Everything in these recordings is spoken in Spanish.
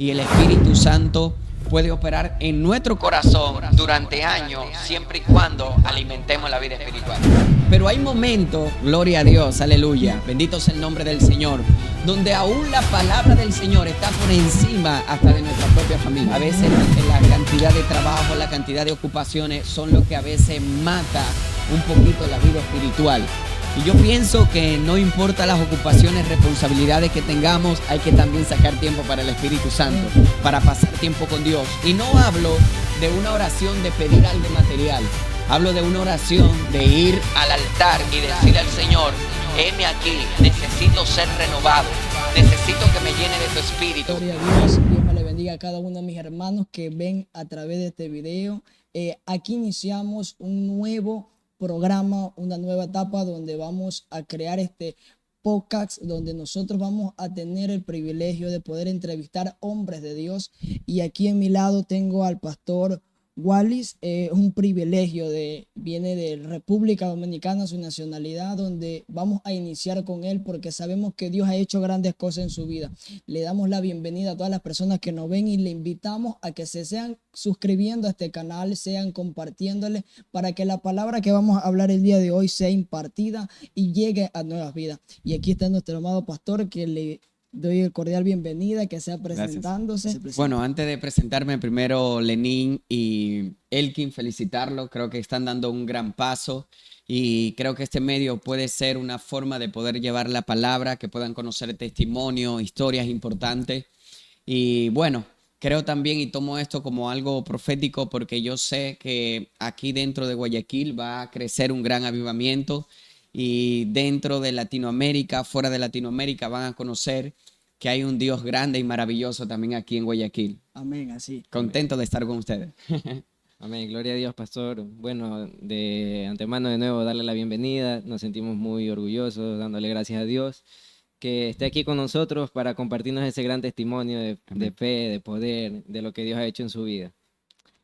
y el Espíritu Santo puede operar en nuestro corazón durante años, siempre y cuando alimentemos la vida espiritual. Pero hay momentos, gloria a Dios, aleluya, bendito sea el nombre del Señor, donde aún la palabra del Señor está por encima hasta de nuestra propia familia. A veces la cantidad de trabajo, la cantidad de ocupaciones son lo que a veces mata un poquito la vida espiritual. Y yo pienso que no importa las ocupaciones, responsabilidades que tengamos, hay que también sacar tiempo para el Espíritu Santo, para pasar tiempo con Dios. Y no hablo de una oración de pedir algo material, hablo de una oración de ir al altar y decirle al Señor: heme aquí, necesito ser renovado, necesito que me llene de tu Espíritu. Gloria a Dios, Dios me le bendiga a cada uno de mis hermanos que ven a través de este video. Aquí iniciamos un nuevo programa, una nueva etapa donde vamos a crear este podcast, donde nosotros vamos a tener el privilegio de poder entrevistar hombres de Dios. Y aquí en mi lado tengo al pastor Wallis. Es un privilegio, viene de República Dominicana, su nacionalidad, donde vamos a iniciar con él porque sabemos que Dios ha hecho grandes cosas en su vida. Le damos la bienvenida a todas las personas que nos ven y le invitamos a que se sean suscribiendo a este canal, sean compartiéndole, para que la palabra que vamos a hablar el día de hoy sea impartida y llegue a nuevas vidas. Y aquí está nuestro amado pastor, que le doy el cordial bienvenida, que sea presentándose. Bueno, antes de presentarme, primero Lenín y Elkin, felicitarlo. Creo que están dando un gran paso y creo que este medio puede ser una forma de poder llevar la palabra, que puedan conocer testimonio, historias importantes. Y bueno, creo también y tomo esto como algo profético porque yo sé que aquí dentro de Guayaquil va a crecer un gran avivamiento. Y dentro de Latinoamérica, fuera de Latinoamérica, van a conocer que hay un Dios grande y maravilloso también aquí en Guayaquil. Amén, así. Contento de estar con ustedes. Amén, gloria a Dios, pastor. Bueno, de antemano de nuevo darle la bienvenida. Nos sentimos muy orgullosos, dándole gracias a Dios que esté aquí con nosotros para compartirnos ese gran testimonio de fe, de poder, de lo que Dios ha hecho en su vida.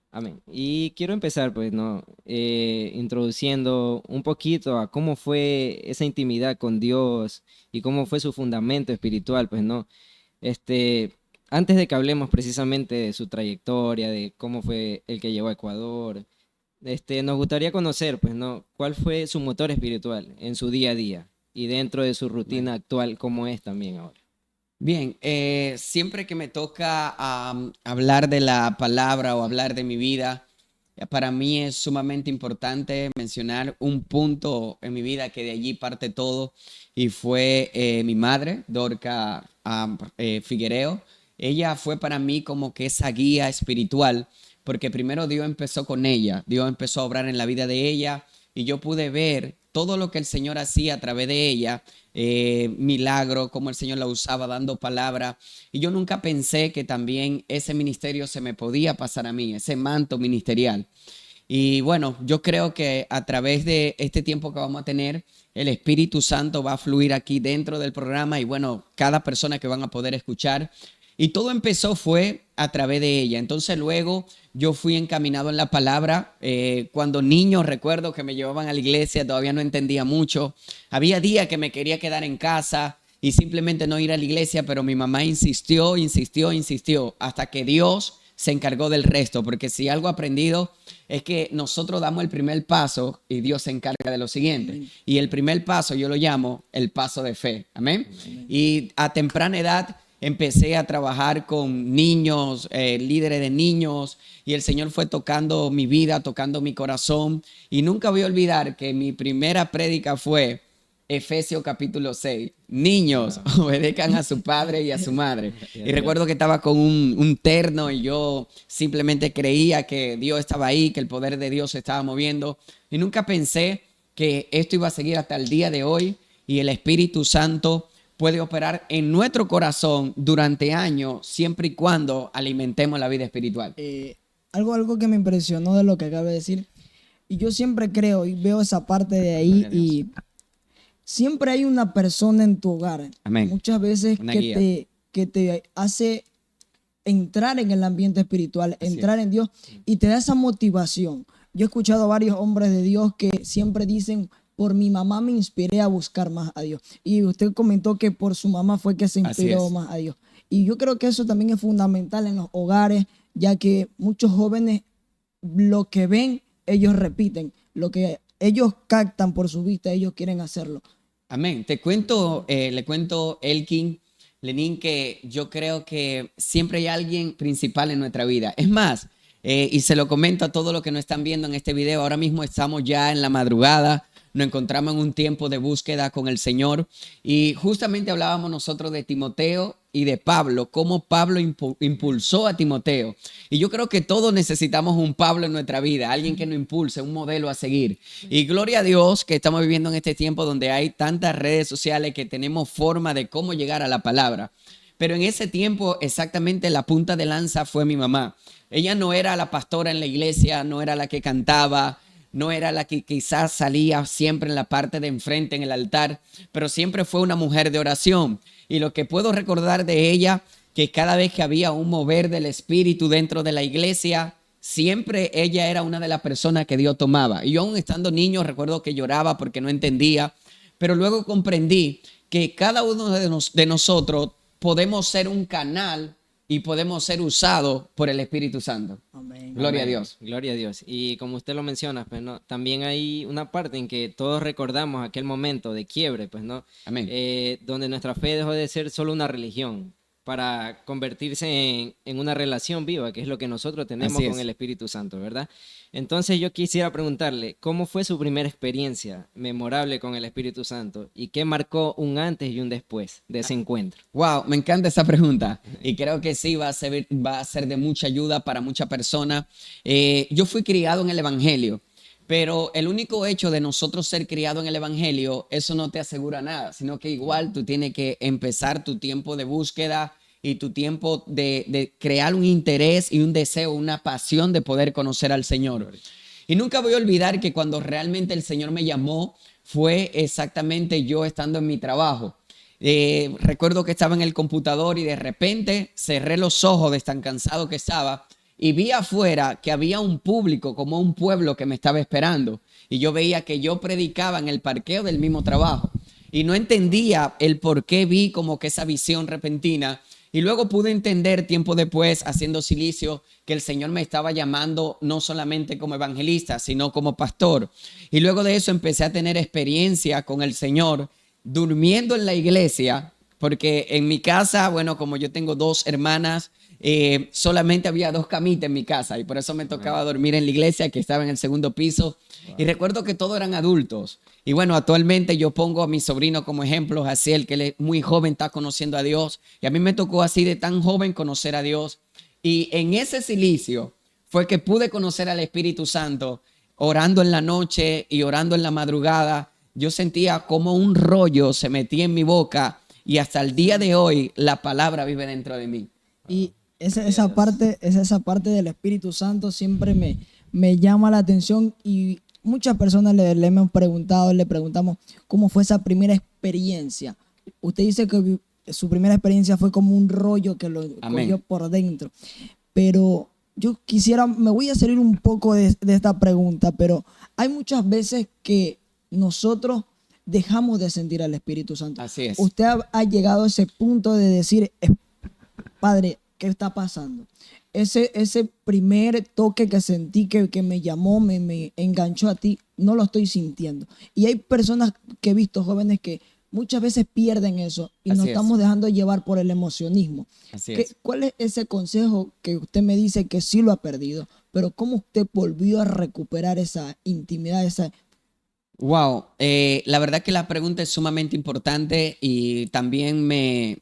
Amén. Y quiero empezar, pues, ¿no? Introduciendo un poquito a cómo fue esa intimidad con Dios y cómo fue su fundamento espiritual, pues, ¿no? Antes de que hablemos precisamente de su trayectoria, de cómo fue el que llegó a Ecuador, nos gustaría conocer, pues, ¿no? ¿Cuál fue su motor espiritual en su día a día y dentro de su rutina actual, cómo es también ahora? Bien, siempre que me toca hablar de la palabra o hablar de mi vida, para mí es sumamente importante mencionar un punto en mi vida que de allí parte todo, y fue mi madre, Dorca Figuereo. Ella fue para mí como que esa guía espiritual, porque primero Dios empezó con ella, Dios empezó a obrar en la vida de ella y yo pude ver todo lo que el Señor hacía a través de ella. Milagro, cómo el Señor la usaba dando palabra, y yo nunca pensé que también ese ministerio se me podía pasar a mí, ese manto ministerial. Y bueno, yo creo que a través de este tiempo que vamos a tener, el Espíritu Santo va a fluir aquí dentro del programa y bueno, cada persona que van a poder escuchar. Y todo empezó fue a través de ella. Entonces luego yo fui encaminado en la palabra. Cuando niño recuerdo que me llevaban a la iglesia, todavía no entendía mucho. Había días que me quería quedar en casa y simplemente no ir a la iglesia, pero mi mamá insistió, hasta que Dios se encargó del resto. Porque si algo he aprendido es que nosotros damos el primer paso y Dios se encarga de lo siguiente. Amén. Y el primer paso yo lo llamo el paso de fe. Amén. Amén. Y a temprana edad empecé a trabajar con niños, líderes de niños, y el Señor fue tocando mi vida, tocando mi corazón. Y nunca voy a olvidar que mi primera prédica fue Efesios capítulo 6. Niños, obedezcan a su padre y a su madre. Y recuerdo que estaba con un terno y yo simplemente creía que Dios estaba ahí, que el poder de Dios se estaba moviendo. Y nunca pensé que esto iba a seguir hasta el día de hoy y el Espíritu Santo puede operar en nuestro corazón durante años, siempre y cuando alimentemos la vida espiritual. Algo que me impresionó de lo que acaba de decir, y yo siempre creo y veo esa parte de ahí, y siempre hay una persona en tu hogar. Amén. Muchas veces que te hace entrar en el ambiente espiritual, entrar en Dios, y te da esa motivación. Yo he escuchado a varios hombres de Dios que siempre dicen: por mi mamá me inspiré a buscar más a Dios. Y usted comentó que por su mamá fue que se inspiró más a Dios. Y yo creo que eso también es fundamental en los hogares, ya que muchos jóvenes lo que ven, ellos repiten, lo que ellos captan por su vista, ellos quieren hacerlo. Amén. Le cuento, Elkin, Lenín, que yo creo que siempre hay alguien principal en nuestra vida. Es más, y se lo comento a todos los que nos están viendo en este video, ahora mismo estamos ya en la madrugada, nos encontramos en un tiempo de búsqueda con el Señor y justamente hablábamos nosotros de Timoteo y de Pablo, cómo Pablo impulsó a Timoteo. Y yo creo que todos necesitamos un Pablo en nuestra vida, alguien que nos impulse, un modelo a seguir. Y gloria a Dios que estamos viviendo en este tiempo donde hay tantas redes sociales que tenemos forma de cómo llegar a la palabra. Pero en ese tiempo exactamente la punta de lanza fue mi mamá. Ella no era la pastora en la iglesia, no era la que cantaba, no era la que quizás salía siempre en la parte de enfrente en el altar, pero siempre fue una mujer de oración. Y lo que puedo recordar de ella, que cada vez que había un mover del espíritu dentro de la iglesia, siempre ella era una de las personas que Dios tomaba. Y yo aún estando niño recuerdo que lloraba porque no entendía, pero luego comprendí que cada uno de nosotros podemos ser un canal y podemos ser usados por el Espíritu Santo. Amén. Gloria a Amén. Dios. Gloria a Dios. Y como usted lo menciona, pues, ¿no? También hay una parte en que todos recordamos aquel momento de quiebre, pues, ¿no? Amén. Donde nuestra fe dejó de ser solo una religión para convertirse en una relación viva, que es lo que nosotros tenemos Así es. con el Espíritu Santo, ¿verdad? Entonces yo quisiera preguntarle, ¿cómo fue su primera experiencia memorable con el Espíritu Santo y qué marcó un antes y un después de ese encuentro? Wow, me encanta esa pregunta y creo que sí va a ser de mucha ayuda para muchas personas. Yo fui criado en el Evangelio, pero el único hecho de nosotros ser criados en el Evangelio, eso no te asegura nada, sino que igual tú tienes que empezar tu tiempo de búsqueda y tu tiempo de crear un interés y un deseo, una pasión de poder conocer al Señor. Y nunca voy a olvidar que cuando realmente el Señor me llamó, fue exactamente yo estando en mi trabajo. Recuerdo que estaba en el computador y de repente cerré los ojos de tan cansado que estaba y vi afuera que había un público, como un pueblo que me estaba esperando. Y yo veía que yo predicaba en el parqueo del mismo trabajo. Y no entendía el por qué vi como que esa visión repentina. Y luego pude entender tiempo después, haciendo silicio, que el Señor me estaba llamando no solamente como evangelista, sino como pastor. Y luego de eso empecé a tener experiencia con el Señor, durmiendo en la iglesia, porque en mi casa, bueno, como yo tengo dos hermanas, solamente había dos camitas en mi casa y por eso me tocaba dormir en la iglesia que estaba en el segundo piso. Y recuerdo que todos eran adultos. Y bueno, actualmente yo pongo a mi sobrino como ejemplo, así el que él es muy joven, está conociendo a Dios. Y a mí me tocó así de tan joven conocer a Dios. Y en ese silicio fue que pude conocer al Espíritu Santo, orando en la noche y orando en la madrugada. Yo sentía como un rollo se metía en mi boca y hasta el día de hoy la palabra vive dentro de mí. Y esa parte del Espíritu Santo siempre me llama la atención y muchas personas le hemos preguntado, le preguntamos cómo fue esa primera experiencia. Usted dice que su primera experiencia fue como un rollo que lo cogió por dentro, pero yo me voy a salir un poco de esta pregunta, pero hay muchas veces que nosotros dejamos de sentir al Espíritu Santo. Así es. Usted ha llegado a ese punto de decir, Padre, ¿qué está pasando? Ese primer toque que sentí que me llamó, me enganchó a ti, no lo estoy sintiendo. Y hay personas que he visto, jóvenes, que muchas veces pierden eso y nos estamos dejando llevar por el emocionismo. ¿Cuál es ese consejo que usted me dice que sí lo ha perdido? Pero ¿cómo usted volvió a recuperar esa intimidad, esa... Wow, la verdad que la pregunta es sumamente importante y también me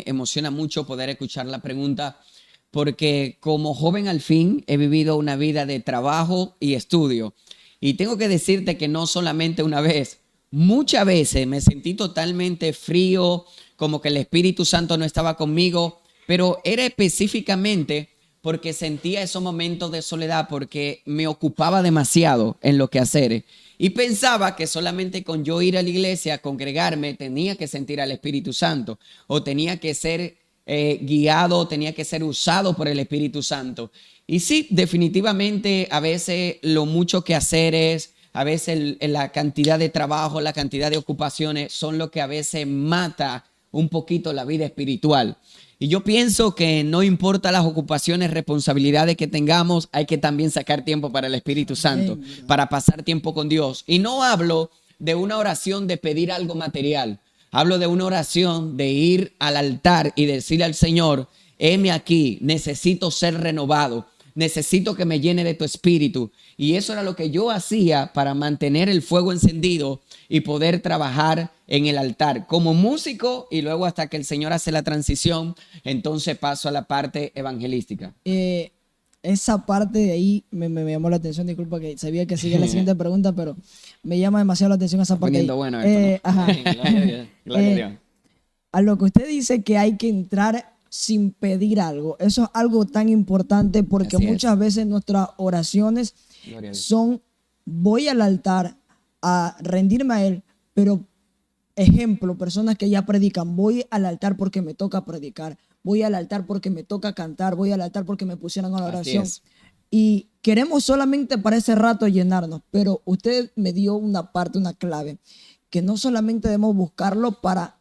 emociona mucho poder escuchar la pregunta porque como joven al fin he vivido una vida de trabajo y estudio y tengo que decirte que no solamente una vez, muchas veces me sentí totalmente frío, como que el Espíritu Santo no estaba conmigo, pero era específicamente porque sentía esos momentos de soledad porque me ocupaba demasiado en lo que hacer. Y pensaba que solamente con yo ir a la iglesia, congregarme, tenía que sentir al Espíritu Santo o tenía que ser guiado, tenía que ser usado por el Espíritu Santo. Y sí, definitivamente a veces lo mucho que hacer es, a veces la cantidad de trabajo, la cantidad de ocupaciones son lo que a veces mata un poquito la vida espiritual. Y yo pienso que no importa las ocupaciones, responsabilidades que tengamos, hay que también sacar tiempo para el Espíritu Santo, para pasar tiempo con Dios. Y no hablo de una oración de pedir algo material. Hablo de una oración de ir al altar y decirle al Señor, heme aquí, necesito ser renovado, necesito que me llene de tu espíritu. Y eso era lo que yo hacía para mantener el fuego encendido y poder trabajar en el altar como músico, y luego hasta que el Señor hace la transición, entonces paso a la parte evangelística. Esa parte de ahí me llamó la atención, disculpa que sabía que seguía la siguiente pregunta, pero me llama demasiado la atención esa parte. Poniendo bueno esto, ¿no? Ajá. Gloria a Dios. Gloria a Dios. A lo que usted dice que hay que entrar sin pedir algo, eso es algo tan importante porque Así es. muchas veces nuestras oraciones Gloria a Dios. son, voy al altar a rendirme a Él, pero ejemplo, personas que ya predican, voy al altar porque me toca predicar, voy al altar porque me toca cantar, voy al altar porque me pusieron a la Así oración. es. Y queremos solamente para ese rato llenarnos, pero usted me dio una parte, una clave, que no solamente debemos buscarlo para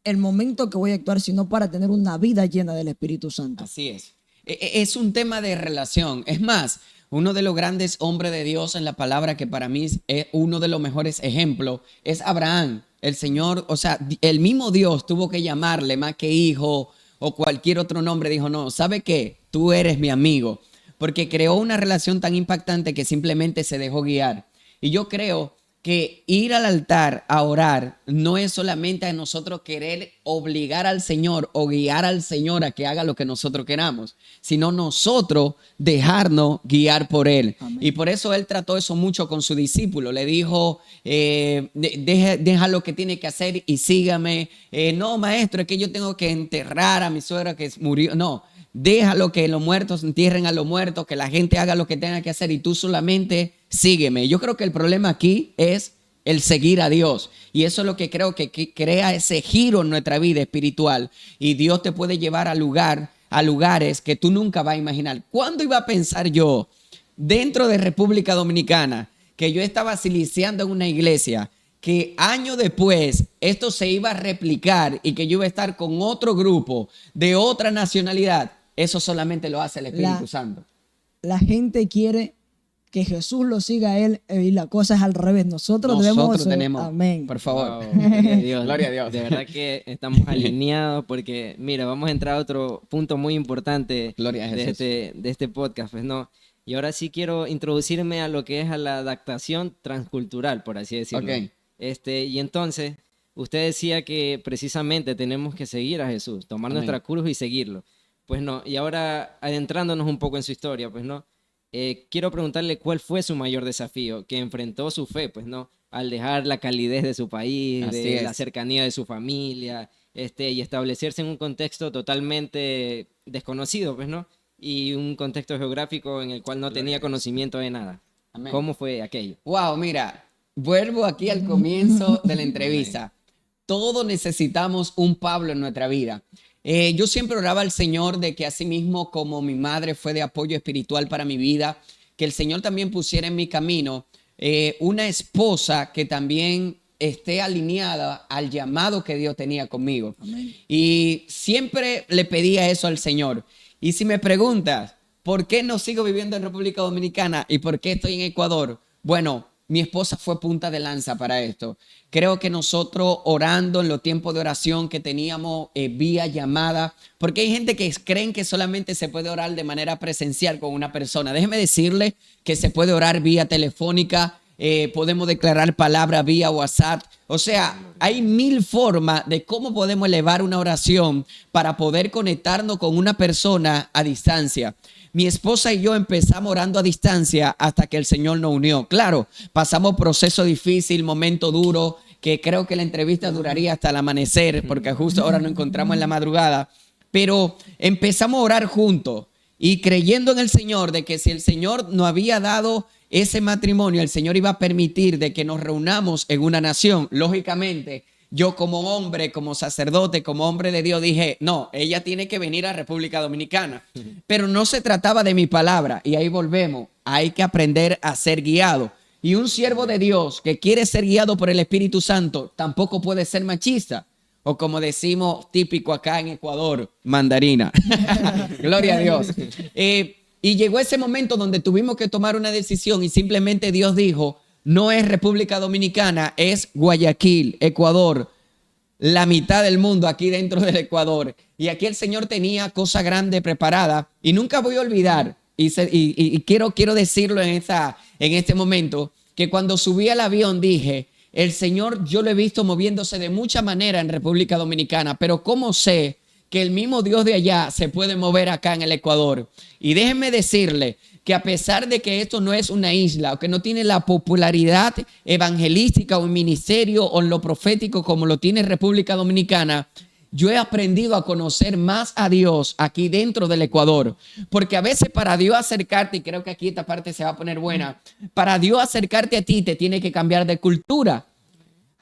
el momento que voy a actuar, sino para tener una vida llena del Espíritu Santo. Así es. Es un tema de relación. Es más, uno de los grandes hombres de Dios en la palabra, que para mí es uno de los mejores ejemplos, es Abraham. El Señor, o sea, el mismo Dios tuvo que llamarle más que hijo o cualquier otro nombre. Dijo, no, ¿sabe qué? Tú eres mi amigo. Porque creó una relación tan impactante que simplemente se dejó guiar. Y yo creo que ir al altar a orar no es solamente a nosotros querer obligar al Señor o guiar al Señor a que haga lo que nosotros queramos, sino nosotros dejarnos guiar por Él. Amén. Y por eso Él trató eso mucho con su discípulo. Le dijo, deja lo que tiene que hacer y sígame. No, maestro, es que yo tengo que enterrar a mi suegra que murió. No. Déjalo que los muertos entierren a los muertos, que la gente haga lo que tenga que hacer y tú solamente sígueme. Yo creo que el problema aquí es el seguir a Dios. Y eso es lo que creo que crea ese giro en nuestra vida espiritual. Y Dios te puede llevar a lugares que tú nunca vas a imaginar. ¿Cuándo iba a pensar yo, dentro de República Dominicana, que yo estaba siliciando en una iglesia, que años después esto se iba a replicar y que yo iba a estar con otro grupo de otra nacionalidad? Eso solamente lo hace el Espíritu Santo. La gente quiere que Jesús lo siga a Él y la cosa es al revés. Nosotros tenemos, amén. por favor. Wow, gloria a Dios. Gloria a Dios. De verdad que estamos alineados porque, mira, vamos a entrar a otro punto muy importante Gloria a Jesús. de este podcast, pues, ¿no? Y ahora sí quiero introducirme a lo que es a la adaptación transcultural, por así decirlo. Ok. Y entonces, usted decía que precisamente tenemos que seguir a Jesús, tomar Amén. nuestra cruz y seguirlo. Pues no, y ahora adentrándonos un poco en su historia, pues no, quiero preguntarle cuál fue su mayor desafío, que enfrentó su fe, pues no, al dejar la calidez de su país, Así de es. la cercanía de su familia, y establecerse en un contexto totalmente desconocido, pues no, y un contexto geográfico en el cual no tenía conocimiento de nada. Amén. ¿Cómo fue aquello? Wow, mira, vuelvo aquí al comienzo de la entrevista. Todos necesitamos un Pablo en nuestra vida. Yo siempre oraba al Señor de que así mismo como mi madre fue de apoyo espiritual para mi vida, que el Señor también pusiera en mi camino una esposa que también esté alineada al llamado que Dios tenía conmigo. Amén. Y siempre le pedía eso al Señor. Y si me preguntas, ¿por qué no sigo viviendo en República Dominicana y por qué estoy en Ecuador? Bueno, mi esposa fue punta de lanza para esto. Creo que nosotros orando en los tiempos de oración que teníamos vía llamada, porque hay gente que creen que solamente se puede orar de manera presencial con una persona. Déjeme decirle que se puede orar vía telefónica, podemos declarar palabra vía WhatsApp. O sea, hay 1000 formas de cómo podemos elevar una oración para poder conectarnos con una persona a distancia. Mi esposa y yo empezamos orando a distancia hasta que el Señor nos unió. Claro, pasamos proceso difícil, momento duro, que creo que la entrevista duraría hasta el amanecer, porque justo ahora nos encontramos en la madrugada. Pero empezamos a orar juntos y creyendo en el Señor de que si el Señor nos había dado ese matrimonio, el Señor iba a permitir de que nos reunamos en una nación. Lógicamente, yo como hombre, como sacerdote, como hombre de Dios dije, no, ella tiene que venir a República Dominicana. Pero no se trataba de mi palabra y ahí volvemos. Hay que aprender a ser guiado. Y un siervo de Dios que quiere ser guiado por el Espíritu Santo tampoco puede ser machista. o como decimos típico acá en Ecuador, mandarina. Gloria a Dios. Y llegó ese momento donde tuvimos que tomar una decisión y simplemente Dios dijo, no es República Dominicana, es Guayaquil, Ecuador, la mitad del mundo aquí dentro del Ecuador. Y aquí el Señor tenía cosa grande preparada y nunca voy a olvidar, y quiero decirlo en este momento, que cuando subí al avión dije, el Señor yo lo he visto moviéndose de mucha manera en República Dominicana, pero ¿cómo sé que el mismo Dios de allá se puede mover acá en el Ecuador? Y déjenme decirle que a pesar de que esto no es una isla o que no tiene la popularidad evangelística o en ministerio o en lo profético como lo tiene República Dominicana, yo he aprendido a conocer más a Dios aquí dentro del Ecuador, porque a veces para Dios acercarte, y creo que aquí esta parte se va a poner buena, para Dios acercarte a ti te tiene que cambiar de cultura.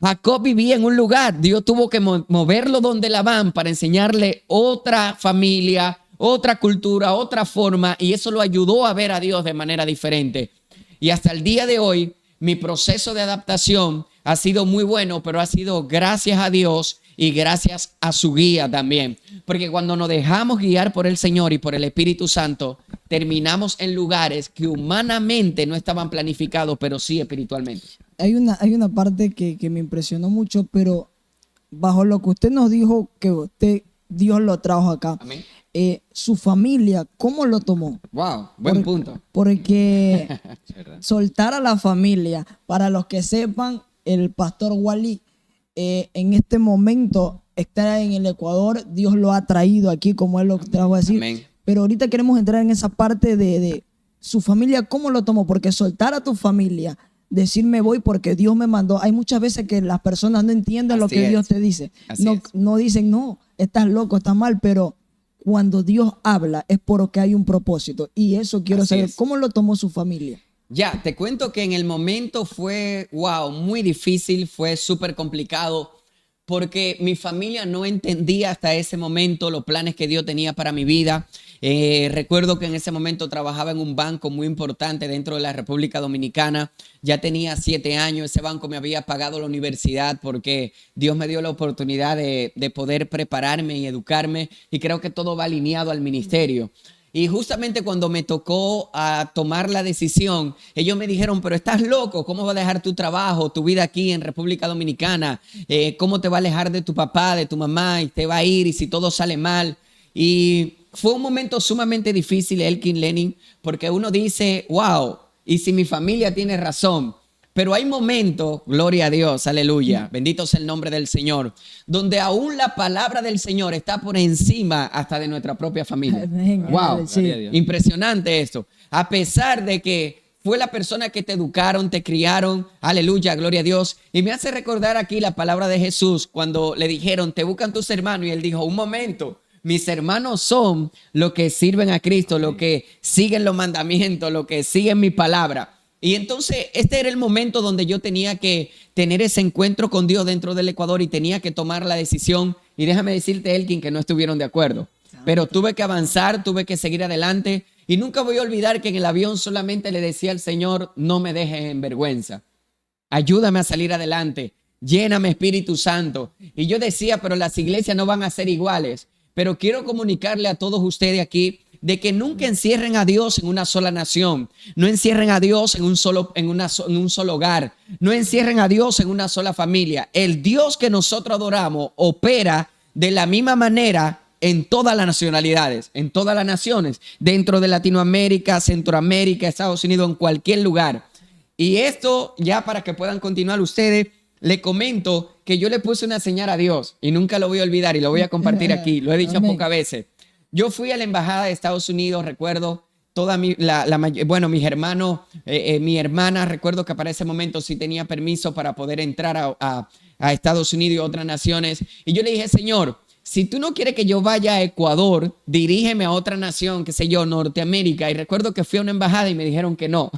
Jacob vivía en un lugar, Dios tuvo que moverlo donde Labán para enseñarle otra familia, otra cultura, otra forma, y eso lo ayudó a ver a Dios de manera diferente. Y hasta el día de hoy, mi proceso de adaptación ha sido muy bueno, pero ha sido gracias a Dios y gracias a su guía también. Porque cuando nos dejamos guiar por el Señor y por el Espíritu Santo, terminamos en lugares que humanamente no estaban planificados, pero sí espiritualmente. Hay una parte que me impresionó mucho, pero bajo lo que usted nos dijo, que Dios lo trajo acá. Amén. Su familia, ¿cómo lo tomó? Wow, buen punto. Porque soltar a la familia, para los que sepan, el pastor Wally en este momento está en el Ecuador, Dios lo ha traído aquí, como él lo trajo a decir. Amén. Pero ahorita queremos entrar en esa parte de su familia, ¿cómo lo tomó? Porque soltar a tu familia, decir me voy porque Dios me mandó. Hay muchas veces que las personas no entienden lo que Dios te dice. No dicen, no, estás loco, estás mal, pero cuando Dios habla es porque hay un propósito. Y eso quiero saber, ¿cómo lo tomó su familia? Ya, te cuento que en el momento fue, wow, muy difícil, fue súper complicado, porque mi familia no entendía hasta ese momento los planes que Dios tenía para mi vida. Recuerdo que en ese momento trabajaba en un banco muy importante dentro de la República Dominicana. Ya tenía 7 años, ese banco me había pagado la universidad porque Dios me dio la oportunidad de poder prepararme y educarme, y creo que todo va alineado al ministerio. Y justamente cuando me tocó tomar la decisión, ellos me dijeron, pero estás loco, ¿cómo vas a dejar tu trabajo, tu vida aquí en República Dominicana? ¿Cómo te va a alejar de tu papá, de tu mamá, y te va a ir y si todo sale mal? Y fue un momento sumamente difícil, Elkin, Lenin, porque uno dice, wow, y si mi familia tiene razón. Pero hay momentos, gloria a Dios, aleluya, bendito sea el nombre del Señor, donde aún la palabra del Señor está por encima hasta de nuestra propia familia. Wow, Sí. impresionante esto. A pesar de que fue la persona que te educaron, te criaron, aleluya, gloria a Dios. Y me hace recordar aquí la palabra de Jesús cuando le dijeron, te buscan tus hermanos, y él dijo, un momento. Mis hermanos son los que sirven a Cristo, los que siguen los mandamientos, los que siguen mi palabra. Y entonces este era el momento donde yo tenía que tener ese encuentro con Dios dentro del Ecuador y tenía que tomar la decisión. Y déjame decirte, Elkin, que no estuvieron de acuerdo. Pero tuve que avanzar, tuve que seguir adelante. Y nunca voy a olvidar que en el avión solamente le decía al Señor, no me dejes en vergüenza. Ayúdame a salir adelante. Lléname, Espíritu Santo. Y yo decía, pero las iglesias no van a ser iguales. Pero quiero comunicarle a todos ustedes aquí de que nunca encierren a Dios en una sola nación. No encierren a Dios en un solo hogar. No encierren a Dios en una sola familia. El Dios que nosotros adoramos opera de la misma manera en todas las nacionalidades, en todas las naciones, dentro de Latinoamérica, Centroamérica, Estados Unidos, en cualquier lugar. Y esto, ya para que puedan continuar ustedes, le comento que yo le puse una señal a Dios y nunca lo voy a olvidar y lo voy a compartir aquí. Lo he dicho pocas veces. Yo fui a la embajada de Estados Unidos, recuerdo, mis hermanos, mi hermana, recuerdo que para ese momento sí tenía permiso para poder entrar a Estados Unidos y otras naciones. Y yo le dije, Señor, si tú no quieres que yo vaya a Ecuador, dirígeme a otra nación, qué sé yo, Norteamérica. Y recuerdo que fui a una embajada y me dijeron que no.